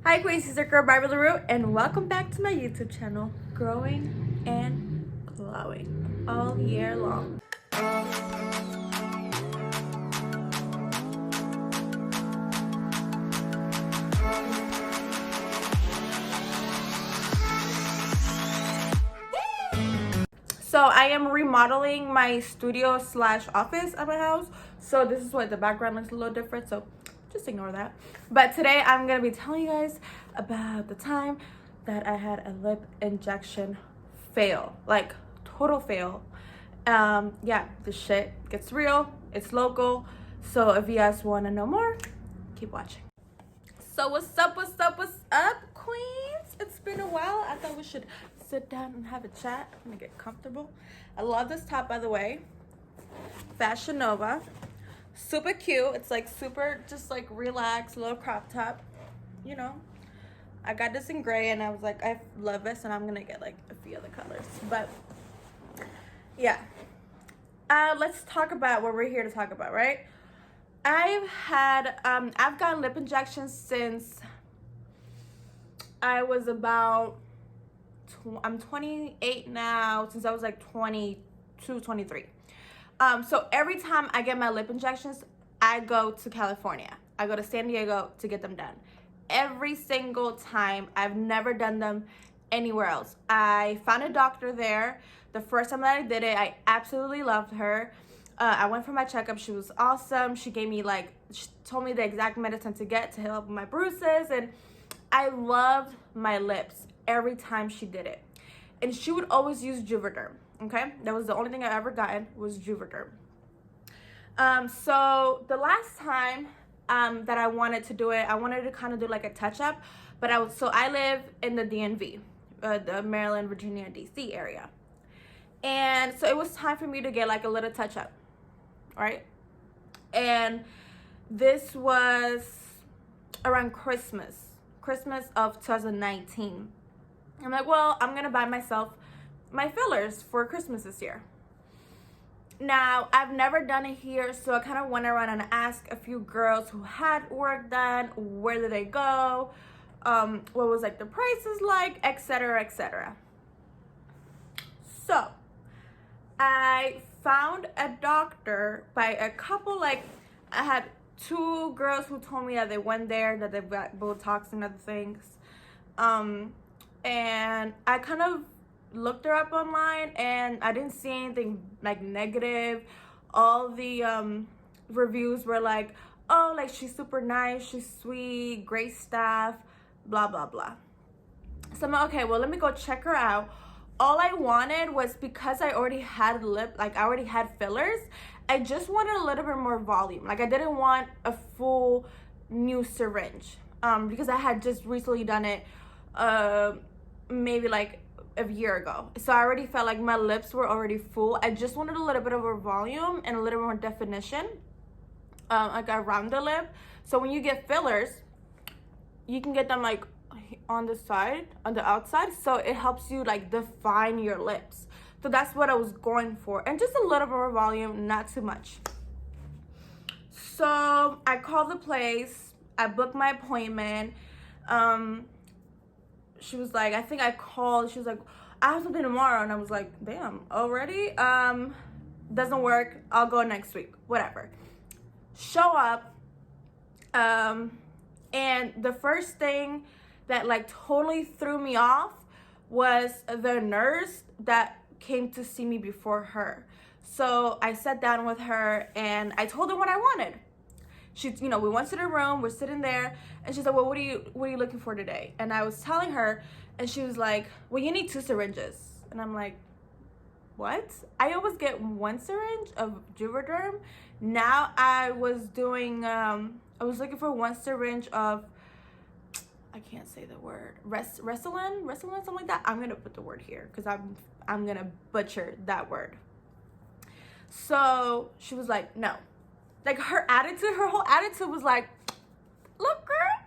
Hi Queens, it's your girl Barbie LaRue, and welcome back to my YouTube channel, Growing and Glowing, all year long. So I am remodeling my studio slash office at my house, so this is why the background looks a little different, so just ignore that. But today I'm gonna be telling you guys about the time that I had a lip injection fail, like total fail. Yeah, this shit gets real, it's local, so if you guys want to know more, keep watching. So what's up, Queens? It's been a while. I thought we should sit down and have a chat. I'm gonna get comfortable. I love this top, by the way. Fashion Nova. Super cute. It's like super just like relaxed, little crop top. You know, I got this in gray and I was like, I love this, and I'm gonna get like a few other colors. But yeah, let's talk about what we're here to talk about, right? I've gotten lip injections since I was about I'm 28 now, since I was like 22, 23. So every time I get my lip injections, I go to California. I go to San Diego to get them done. Every single time. I've never done them anywhere else. I found a doctor there. The first time that I did it, I absolutely loved her. I went for my checkup. She was awesome. She gave me she told me the exact medicine to get to help with my bruises, and I loved my lips every time she did it. And she would always use Juvederm. Okay, that was the only thing I ever gotten was Juvederm. So the last time that I wanted to do it, I wanted to kind of do like a touch up, but I live in the DMV, the Maryland, Virginia, DC area, and so it was time for me to get like a little touch up, right? And this was around Christmas of 2019. I'm like, well, I'm gonna buy myself my fillers for Christmas this year. Now, I've never done it here, so I kind of went around and asked a few girls who had work done, where did they go, what was like the prices like, etc, etc. So I found a doctor by a couple, like I had two girls who told me that they went there, that they've got Botox and other things, and I kind of looked her up online and I didn't see anything like negative. All the reviews were like, oh, like she's super nice, she's sweet, great staff, blah blah blah. So I'm like, okay, well, let me go check her out. All I wanted was, because I already had I already had fillers, I just wanted a little bit more volume. Like I didn't want a full new syringe, because I had just recently done it maybe like a year ago. So I already felt like my lips were already full. I just wanted a little bit of a volume and a little more definition, like around the lip. So when you get fillers, you can get them like on the side, on the outside, so it helps you like define your lips. So that's what I was going for, and just a little bit more volume, not too much. So I called the place, I booked my appointment. She was like, I think I called, she was like, I have something tomorrow, and I was like, damn, already? Doesn't work, I'll go next week, whatever. Show up, and the first thing that like totally threw me off was the nurse that came to see me before her. So I sat down with her and I told her what I wanted. She, we went to the room, we're sitting there, and she said, well, what are you looking for today? And I was telling her, and she was like, well, you need 2 syringes. And I'm like, what? I always get 1 syringe of Juvederm. Now I was doing, I was looking for 1 syringe of, I can't say the word, Restylane, something like that. I'm gonna put the word here because I'm gonna butcher that word. So she was like, no. Like her whole attitude was like, look, girl.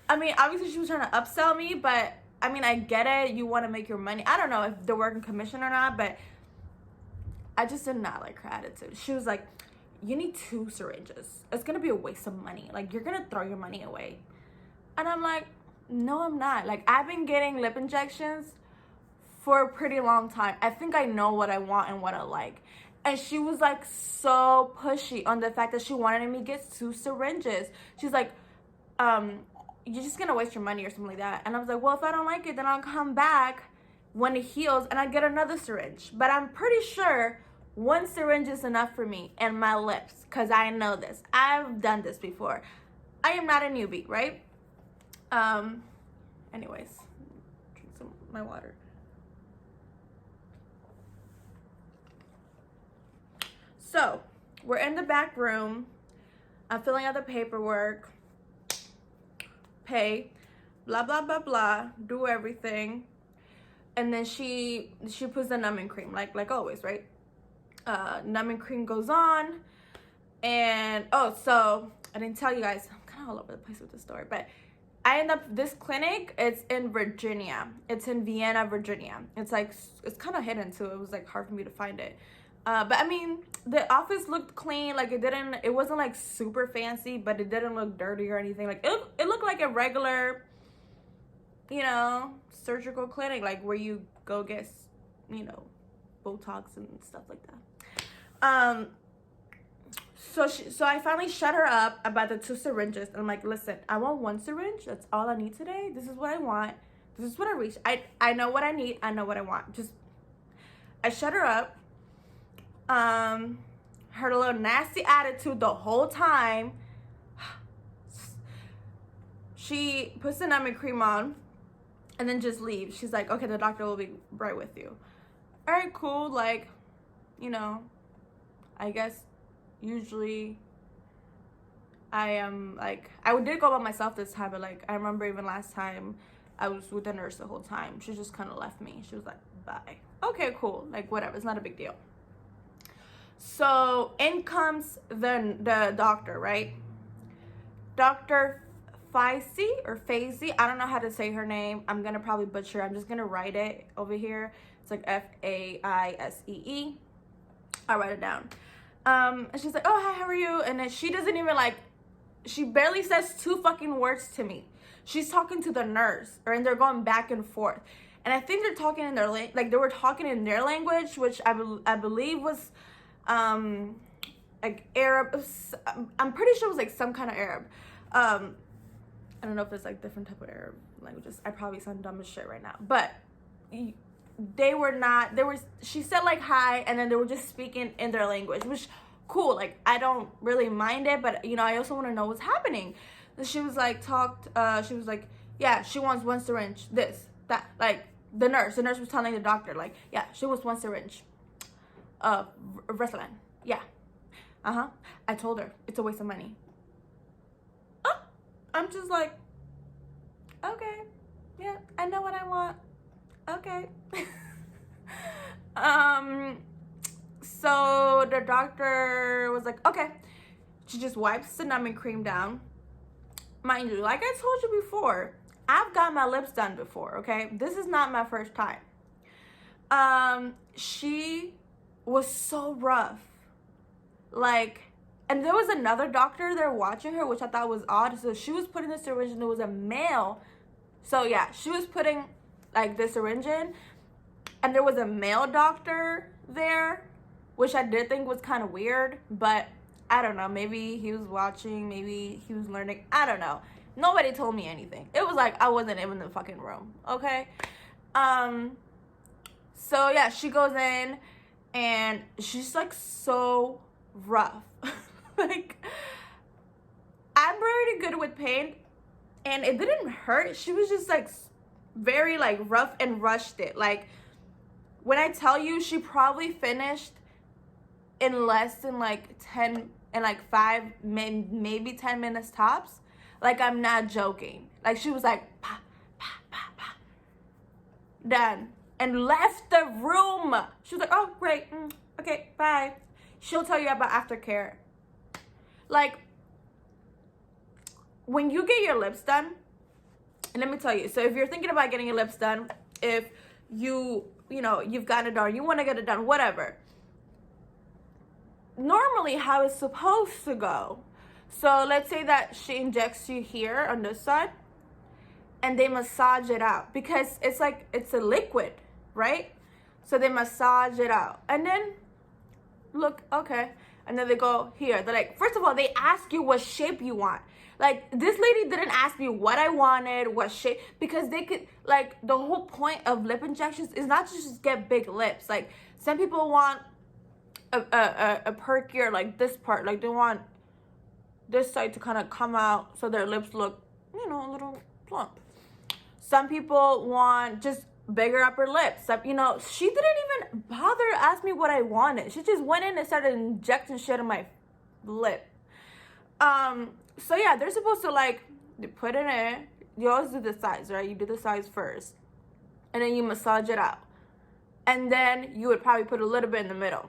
I mean, obviously she was trying to upsell me, but I mean, I get it. You want to make your money. I don't know if they're working commission or not, but I just did not like her attitude. She was like, you need 2 syringes. It's going to be a waste of money. Like, you're going to throw your money away. And I'm like, No, I'm not. Like, I've been getting lip injections for a pretty long time. I think I know what I want and what I like. And she was like so pushy on the fact that she wanted me to get 2 syringes. She's like, you're just gonna waste your money or something like that. And I was like, well, if I don't like it, then I'll come back when it heals and I get another syringe. But I'm pretty sure 1 syringe is enough for me and my lips, because I know this. I've done this before. I am not a newbie, right? Anyways, drink some of my water. So we're in the back room. I'm filling out the paperwork, pay, blah blah blah blah, do everything, and then she puts the numbing cream like always, right? Numbing cream goes on, and oh, so I didn't tell you guys. I'm kind of all over the place with the story, but I end up this clinic. It's in Virginia. It's in Vienna, Virginia. It's like it's kind of hidden too. It was like hard for me to find it. But I mean, the office looked clean. Like it wasn't like super fancy, but it didn't look dirty or anything. Like it looked like a regular, surgical clinic, like where you go get, Botox and stuff like that. So I finally shut her up about the 2 syringes. And I'm like, listen, I want 1 syringe. That's all I need today. This is what I want. This is what I reach. I know what I need. I know what I want. I shut her up. Her little nasty attitude the whole time. She puts the numbing cream on and then just leaves. She's like, okay, the doctor will be right with you. All right, cool. Like, I guess usually I am like, I did go by myself this time, but like, I remember even last time I was with the nurse the whole time. She just kind of left me. She was like, bye. Okay, cool. Like, whatever. It's not a big deal. So in comes the doctor, right? Dr. Faisy or Faisy. I don't know how to say her name. I'm going to probably butcher. I'm just going to write it over here. It's like Faisee. I'll write it down. And she's like, oh, hi, how are you? And then she doesn't even she barely says 2 fucking words to me. She's talking to the nurse, and they're going back and forth. And I think they're talking in they were talking in their language, which I believe was like Arab. I'm pretty sure it was like some kind of Arab. I don't know if it's like different type of Arab languages. I probably sound dumb as shit right now, but she said like hi, and then they were just speaking in their language, which cool. Like, I don't really mind it, but I also want to know what's happening. She was like she was like, yeah, she wants 1 syringe, this, that. Like, the nurse was telling the doctor, like, yeah, she wants 1 syringe of Restylane. Yeah. I told her it's a waste of money. I'm just like, okay, yeah, I know what I want. Okay. So the doctor was like, okay. She just wipes the numbing cream down. Mind you, like I told you before, I've got my lips done before, okay? This is not my first time. She was so rough. Like, and there was another doctor there watching her, which I thought was odd. So she was putting the syringe, and it was a male. So yeah, she was putting like the syringe in, and there was a male doctor there, which I did think was kind of weird, but I don't know, maybe he was watching, maybe he was learning, I don't know. Nobody told me anything. It was like I wasn't even in the fucking room, okay? So yeah, she goes in, and she's like so rough. Like, I'm pretty good with pain, and it didn't hurt. She was just like very like rough and rushed it. Like, when I tell you, she probably finished in less than like 10 and like 5 maybe 10 minutes tops. Like, I'm not joking. Like, she was like pa pa pa pa, done, and left the room. She was like, oh great, okay, bye. She'll tell you about aftercare. Like, when you get your lips done, and let me tell you, so if you're thinking about getting your lips done, if you've gotten it done, you want to get it done, whatever, normally how it's supposed to go. So let's say that she injects you here on this side, and they massage it out because it's like it's a liquid, right? So they massage it out and then look, okay, and then they go here. They're like, first of all, they ask you what shape you want. Like, this lady didn't ask me what I wanted, what shape, because they could, like, the whole point of lip injections is not to just get big lips. Like, some people want a perkier, like this part, like they want this side to kind of come out so their lips look, you know, a little plump. Some people want just bigger upper lips. Some, you know, she didn't even bother to ask me what I wanted. She just went in and started injecting shit in my lip. So yeah, they're supposed to, like, they put it in. You always do the sides, right? You do the sides first, and then you massage it out, and then you would probably put a little bit in the middle.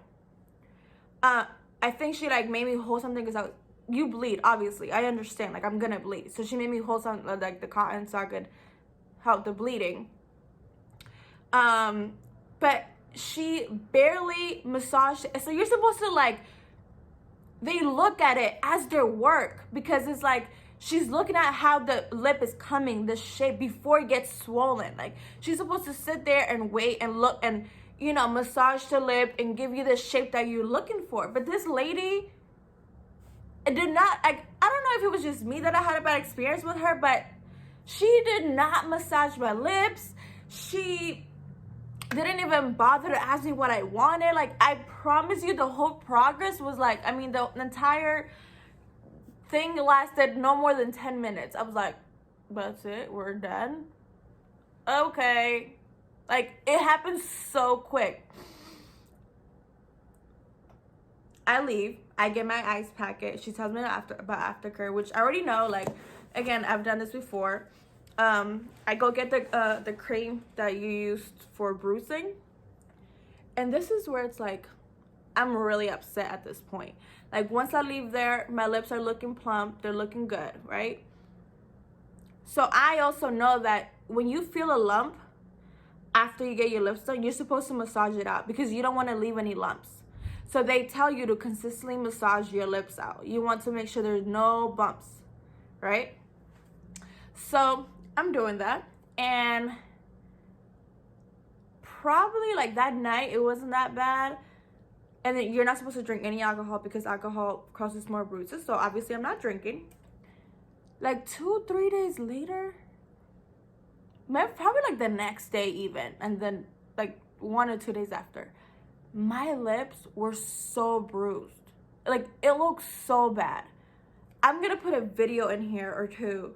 I think she, like, made me hold something because you bleed, obviously. I understand, like, I'm gonna bleed, so she made me hold something like the cotton so I could help the bleeding. But she barely massaged it. So you're supposed to, like, they look at it as their work because it's like she's looking at how the lip is coming, the shape, before it gets swollen. Like, she's supposed to sit there and wait and look and, you know, massage the lip and give you the shape that you're looking for. But this lady did not, like, I don't know if it was just me that I had a bad experience with her, but she did not massage my lips. She didn't even bother to ask me what I wanted. Like, I promise you, the whole progress was like, I mean, the entire thing lasted no more than 10 minutes. I was like, that's it, we're done? Okay. Like, it happened so quick. I leave. I get my ice packet. She tells me about aftercare, which I already know. Like, again, I've done this before. I go get the cream that you used for bruising. And this is where it's like, I'm really upset at this point. Like, once I leave there, my lips are looking plump. They're looking good, right? So I also know that when you feel a lump after you get your lips done, you're supposed to massage it out because you don't want to leave any lumps. So they tell you to consistently massage your lips out. You want to make sure there's no bumps, right? So I'm doing that, and probably like that night it wasn't that bad. And then you're not supposed to drink any alcohol because alcohol causes more bruises. So obviously I'm not drinking. Like 2-3 days later, probably like the next day even, and then like 1 or 2 days after, my lips were so bruised. Like, it looks so bad. I'm gonna put a video in here or two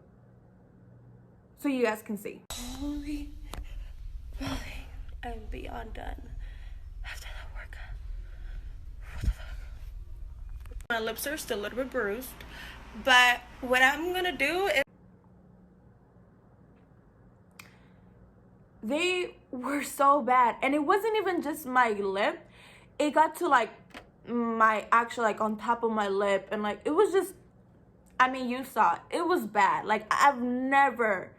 so you guys can see. Holy moly, I'm beyond done after that workout. What the fuck? My lips are still a little bit bruised, but what I'm gonna do is, they were so bad, and it wasn't even just my lip. It got to like my actual, like, on top of my lip, and like it was just, I mean, you saw it. It was bad. Like, I've never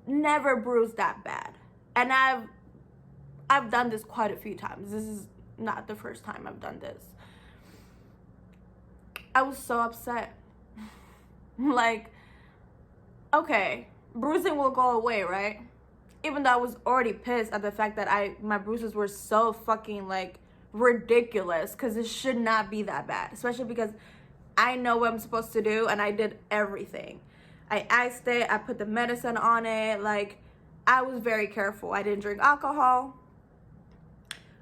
bruised that bad, and I've done this quite a few times. This is not the first time I've done this. I was so upset. Like, okay, bruising will go away, right? Even though I was already pissed at the fact that my bruises were so fucking, like, ridiculous, because it should not be that bad, especially because I know what I'm supposed to do, and I did everything. I iced it, I put the medicine on it, like, I was very careful. I didn't drink alcohol.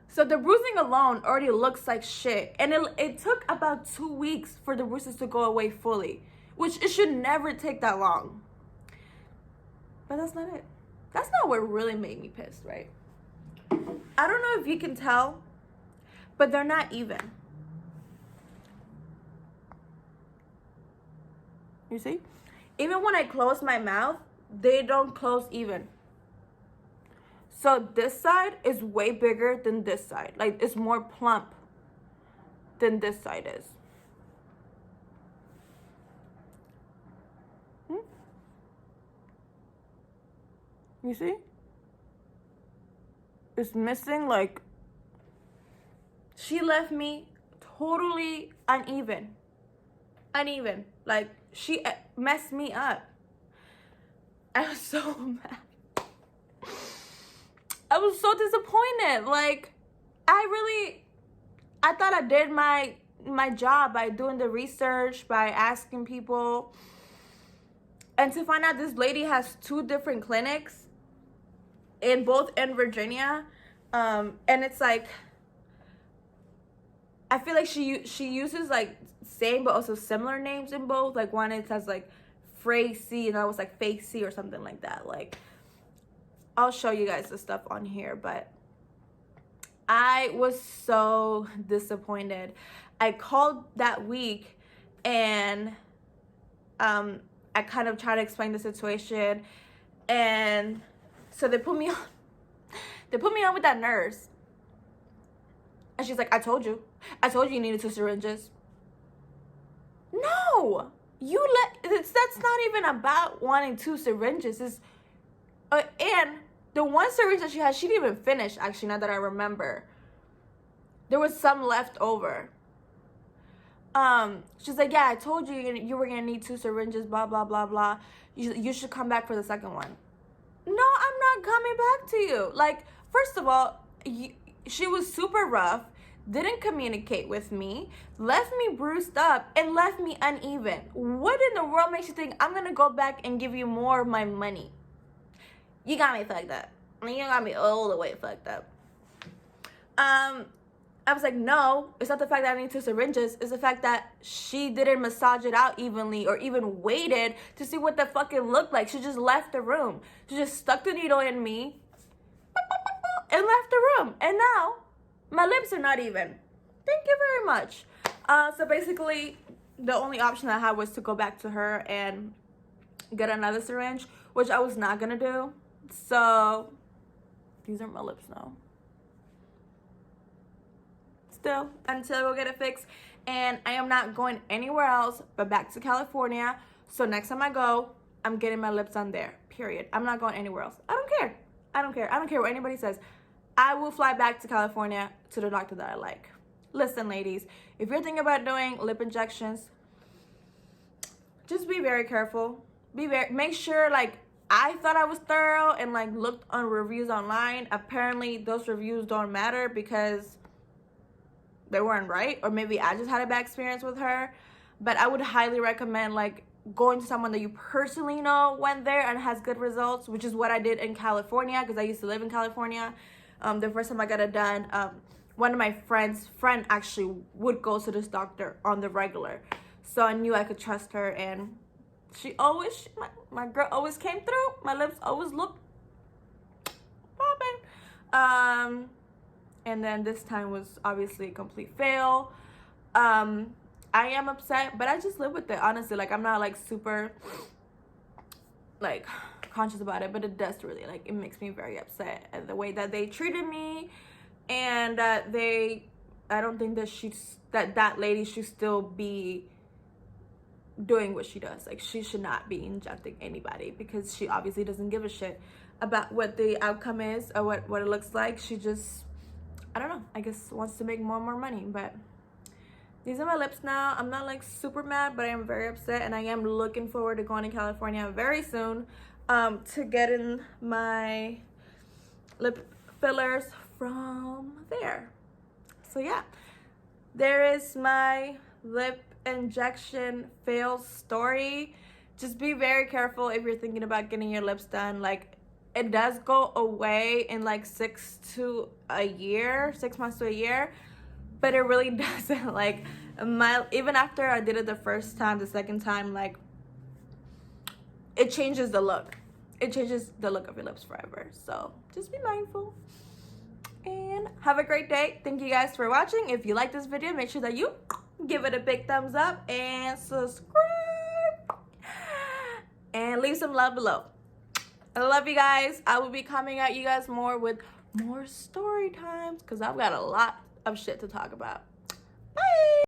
So the bruising alone already looks like shit, and it took about 2 weeks for the bruises to go away fully, which it should never take that long. But that's not it. That's not what really made me pissed, right? I don't know if you can tell, but they're not even. You see? Even when I close my mouth, they don't close even. So this side is way bigger than this side. Like, it's more plump than this side is. You see? It's missing, like, she left me totally uneven. Like, she messed me up. I was so mad. I was so disappointed. Like, I thought I did my job by doing the research, by asking people. And to find out this lady has 2 different clinics both in Virginia. And it's like, I feel like she uses like same but also similar names in both. Like one it says like Fracey and that was like Facey or something like that. Like, I'll show you guys the stuff on here, but I was so disappointed. I called that week and I kind of tried to explain the situation, and so they put me on with that nurse, and she's like, I told you you needed 2 syringes. No, that's not even about wanting 2 syringes. It's and the one syringe that she had, she didn't even finish, actually, now that I remember. There was some left over. She's like, yeah, I told you you were gonna need 2 syringes, blah blah blah blah. You should come back for the second one. No, I'm not coming back to you. Like, first of all, she was super rough, didn't communicate with me, left me bruised up, and left me uneven. What in the world makes you think I'm gonna go back and give you more of my money? You got me fucked up. You got me all the way fucked up. I was like, no, it's not the fact that I need 2 syringes. It's the fact that she didn't massage it out evenly or even waited to see what the fuck it looked like. She just left the room. She just stuck the needle in me and left the room. And now my lips are not even. Thank you very much. So basically, the only option I had was to go back to her and get another syringe, which I was not going to do. So these are my lips now. Still, until I go get it fixed, and I am not going anywhere else but back to California. So next time I go, I'm getting my lips done there, period. I'm not going anywhere else. I don't care. I don't care what anybody says. I will fly back to California to the doctor that I like. Listen, ladies, if you're thinking about doing lip injections, just be very careful. Make sure, like, I thought I was thorough and like looked on reviews online. Apparently those reviews don't matter because they weren't right, or maybe I just had a bad experience with her. But I would highly recommend like going to someone that you personally know went there and has good results, which is what I did in California, because I used to live in California. The first time I got it done, one of my friend actually would go to this doctor on the regular, so I knew I could trust her, and she always, my girl always came through. My lips always looked popping. And then this time was obviously a complete fail. I am upset, but I just live with it, honestly. Like, I'm not like super like conscious about it, but it does really, like, it makes me very upset at the way that they treated me, and that I don't think that that lady should still be doing what she does. Like, she should not be injecting anybody, because she obviously doesn't give a shit about what the outcome is or what it looks like. She just, I don't know, I guess wants to make more and more money. But these are my lips now. I'm not like super mad, but I am very upset, and I am looking forward to going to California very soon to get in my lip fillers from there. So yeah, there is my lip injection fail story. Just be very careful if you're thinking about getting your lips done. Like, it does go away in like 6 months to a year, but it really doesn't. Like, even after I did it the first time, the second time, like, it changes the look. It changes the look of your lips forever. So just be mindful and have a great day. Thank you guys for watching. If you like this video, make sure that you give it a big thumbs up and subscribe and leave some love below. I love you guys. I will be coming at you guys more with more story times, because I've got a lot of shit to talk about.